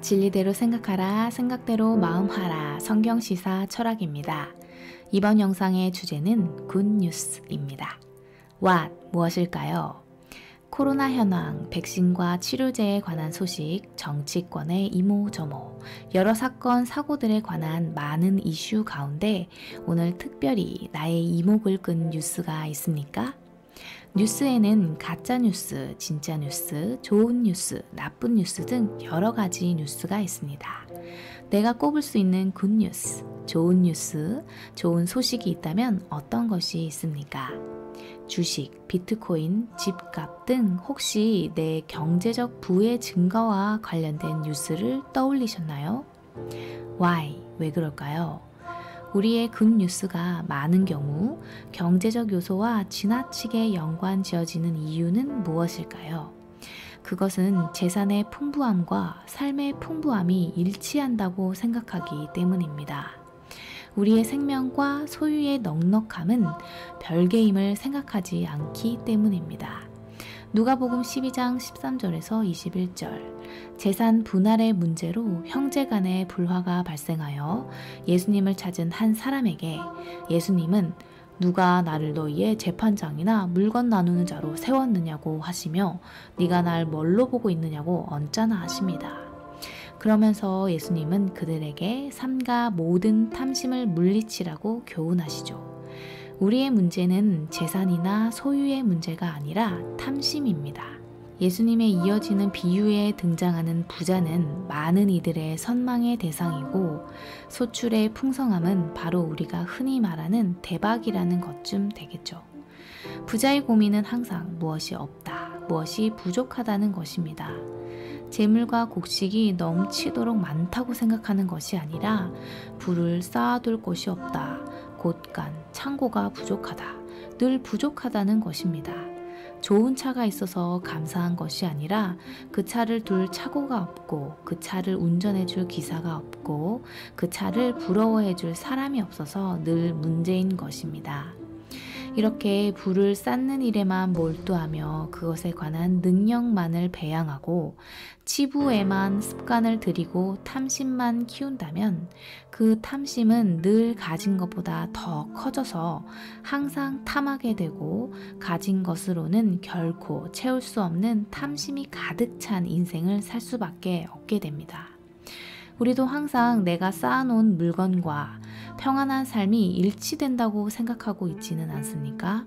진리대로 생각하라, 생각대로 마음하라. 성경시사 철학입니다. 이번 영상의 주제는 굿뉴스입니다. What? 무엇일까요? 코로나 현황, 백신과 치료제에 관한 소식, 정치권의 이모저모, 여러 사건, 사고들에 관한 많은 이슈 가운데 오늘 특별히 나의 이목을 끈 뉴스가 있습니까? 뉴스에는 가짜 뉴스, 진짜 뉴스, 좋은 뉴스, 나쁜 뉴스 등 여러 가지 뉴스가 있습니다. 내가 꼽을 수 있는 굿뉴스, 좋은 뉴스, 좋은 소식이 있다면 어떤 것이 있습니까? 주식, 비트코인, 집값 등 혹시 내 경제적 부의 증거와 관련된 뉴스를 떠올리셨나요? Why? 왜 그럴까요? 우리의 굿뉴스가 많은 경우 경제적 요소와 지나치게 연관 지어지는 이유는 무엇일까요? 그것은 재산의 풍부함과 삶의 풍부함이 일치한다고 생각하기 때문입니다. 우리의 생명과 소유의 넉넉함은 별개임을 생각하지 않기 때문입니다. 누가복음 12장 13절에서 21절 재산 분할의 문제로 형제 간의 불화가 발생하여 예수님을 찾은 한 사람에게 예수님은 누가 나를 너희의 재판장이나 물건 나누는 자로 세웠느냐고 하시며 네가 날 뭘로 보고 있느냐고 언짢아 하십니다. 그러면서 예수님은 그들에게 삼가 모든 탐심을 물리치라고 교훈하시죠. 우리의 문제는 재산이나 소유의 문제가 아니라 탐심입니다. 예수님의 이어지는 비유에 등장하는 부자는 많은 이들의 선망의 대상이고 소출의 풍성함은 바로 우리가 흔히 말하는 대박이라는 것쯤 되겠죠. 부자의 고민은 항상 무엇이 없다, 무엇이 부족하다는 것입니다. 재물과 곡식이 넘치도록 많다고 생각하는 것이 아니라 부를 쌓아둘 곳이 없다, 곳간, 창고가 부족하다, 늘 부족하다는 것입니다. 좋은 차가 있어서 감사한 것이 아니라 그 차를 둘 차고가 없고 그 차를 운전해 줄 기사가 없고 그 차를 부러워해 줄 사람이 없어서 늘 문제인 것입니다. 이렇게 부를 쌓는 일에만 몰두하며 그것에 관한 능력만을 배양하고 치부에만 습관을 들이고 탐심만 키운다면 그 탐심은 늘 가진 것보다 더 커져서 항상 탐하게 되고 가진 것으로는 결코 채울 수 없는 탐심이 가득 찬 인생을 살 수밖에 없게 됩니다. 우리도 항상 내가 쌓아놓은 물건과 평안한 삶이 일치된다고 생각하고 있지는 않습니까?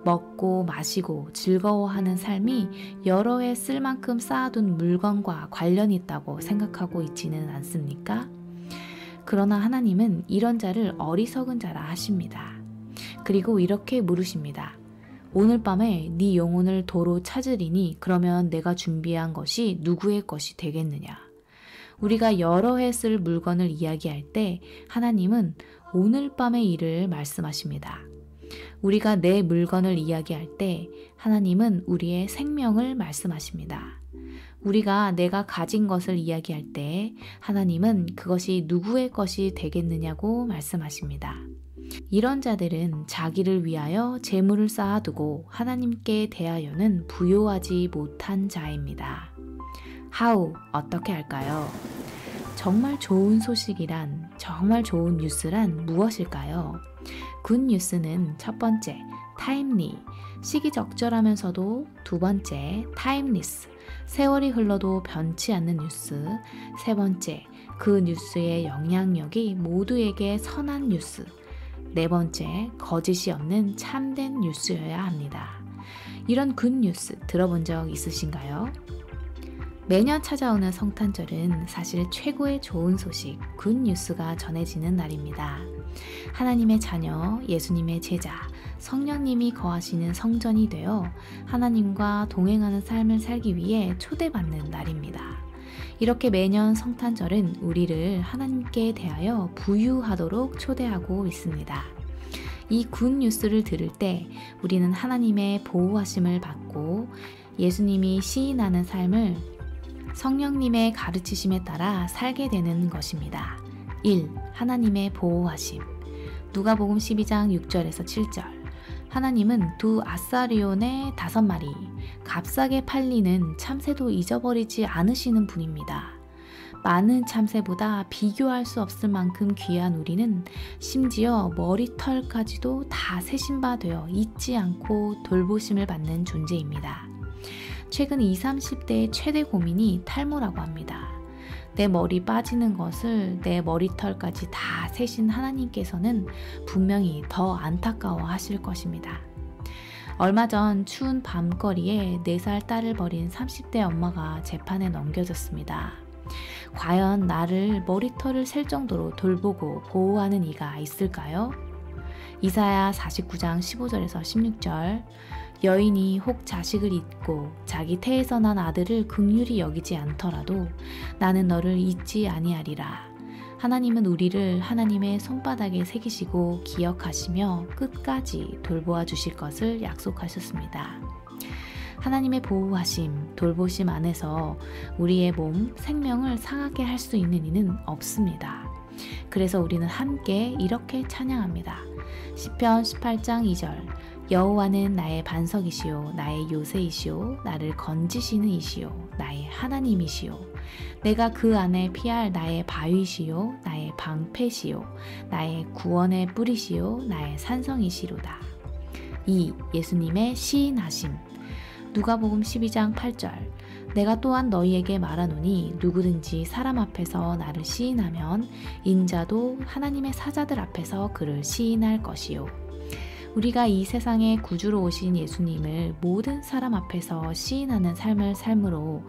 먹고 마시고 즐거워하는 삶이 여러 해 쓸 만큼 쌓아둔 물건과 관련이 있다고 생각하고 있지는 않습니까? 그러나 하나님은 이런 자를 어리석은 자라 하십니다. 그리고 이렇게 물으십니다. 오늘 밤에 네 영혼을 도로 찾으리니 그러면 내가 준비한 것이 누구의 것이 되겠느냐? 우리가 여러 해 쓸 물건을 이야기할 때 하나님은 오늘 밤의 일을 말씀하십니다. 우리가 내 물건을 이야기할 때 하나님은 우리의 생명을 말씀하십니다. 우리가 내가 가진 것을 이야기할 때 하나님은 그것이 누구의 것이 되겠느냐고 말씀하십니다. 이런 자들은 자기를 위하여 재물을 쌓아두고 하나님께 대하여는 부요하지 못한 자입니다. How? 어떻게 할까요? 정말 좋은 소식이란, 정말 좋은 뉴스란 무엇일까요? 굿뉴스는 첫 번째, 타임리, 시기적절하면서도 두 번째, 타임리스, 세월이 흘러도 변치 않는 뉴스, 세 번째, 그 뉴스의 영향력이 모두에게 선한 뉴스, 네 번째, 거짓이 없는 참된 뉴스여야 합니다. 이런 굿뉴스 들어본 적 있으신가요? 매년 찾아오는 성탄절은 사실 최고의 좋은 소식, 굿뉴스가 전해지는 날입니다. 하나님의 자녀, 예수님의 제자, 성령님이 거하시는 성전이 되어 하나님과 동행하는 삶을 살기 위해 초대받는 날입니다. 이렇게 매년 성탄절은 우리를 하나님께 대하여 부유하도록 초대하고 있습니다. 이 굿뉴스를 들을 때 우리는 하나님의 보호하심을 받고 예수님이 시인하는 삶을 성령님의 가르치심에 따라 살게 되는 것입니다. 1. 하나님의 보호하심. 누가복음 12장 6절에서 7절. 하나님은 두 아사리온의 5마리, 값싸게 팔리는 참새도 잊어버리지 않으시는 분입니다. 많은 참새보다 비교할 수 없을 만큼 귀한 우리는 심지어 머리털까지도 다 세신 바 되어 잊지 않고 돌보심을 받는 존재입니다. 최근 20, 30대의 최대 고민이 탈모라고 합니다. 내 머리 빠지는 것을 내 머리털까지 다 세신 하나님께서는 분명히 더 안타까워 하실 것입니다. 얼마 전 추운 밤거리에 4살 딸을 버린 30대 엄마가 재판에 넘겨졌습니다. 과연 나를 머리털을 셀 정도로 돌보고 보호하는 이가 있을까요? 이사야 49장 15절에서 16절 여인이 혹 자식을 잊고 자기 태에서 난 아들을 긍휼히 여기지 않더라도 나는 너를 잊지 아니하리라. 하나님은 우리를 하나님의 손바닥에 새기시고 기억하시며 끝까지 돌보아 주실 것을 약속하셨습니다. 하나님의 보호하심, 돌보심 안에서 우리의 몸, 생명을 상하게 할 수 있는 이는 없습니다. 그래서 우리는 함께 이렇게 찬양합니다. 시편 18장 2절 여호와는 나의 반석이시요 나의 요새이시요 나를 건지시는 이시요 나의 하나님이시요 내가 그 안에 피할 나의 바위시요 나의 방패시요 나의 구원의 뿌리시요 나의 산성이시로다. 2. 예수님의 시인하심. 누가복음 12장 8절 내가 또한 너희에게 말하노니 누구든지 사람 앞에서 나를 시인하면 인자도 하나님의 사자들 앞에서 그를 시인할 것이요. 우리가 이 세상에 구주로 오신 예수님을 모든 사람 앞에서 시인하는 삶을 삶으로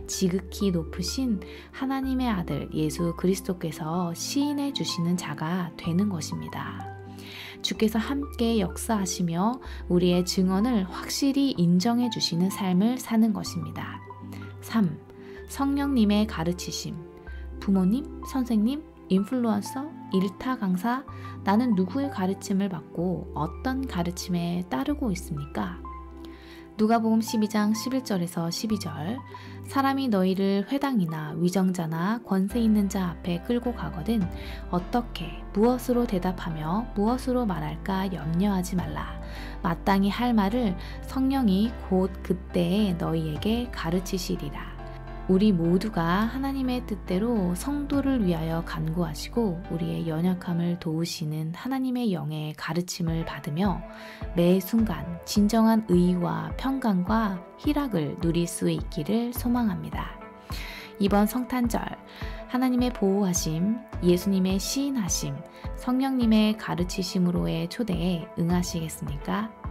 지극히 높으신 하나님의 아들 예수 그리스도께서 시인해 주시는 자가 되는 것입니다. 주께서 함께 역사하시며 우리의 증언을 확실히 인정해 주시는 삶을 사는 것입니다. 3. 성령님의 가르치심. 부모님, 선생님, 인플루언서, 일타 강사, 나는 누구의 가르침을 받고 어떤 가르침에 따르고 있습니까? 누가복음 12장 11절에서 12절 사람이 너희를 회당이나 위정자나 권세 있는 자 앞에 끌고 가거든 어떻게 무엇으로 대답하며 무엇으로 말할까 염려하지 말라. 마땅히 할 말을 성령이 곧 그때에 너희에게 가르치시리라. 우리 모두가 하나님의 뜻대로 성도를 위하여 간구하시고 우리의 연약함을 도우시는 하나님의 영의 가르침을 받으며 매 순간 진정한 의와 평강과 희락을 누릴 수 있기를 소망합니다. 이번 성탄절 하나님의 보호하심, 예수님의 시인하심, 성령님의 가르치심으로의 초대에 응하시겠습니까?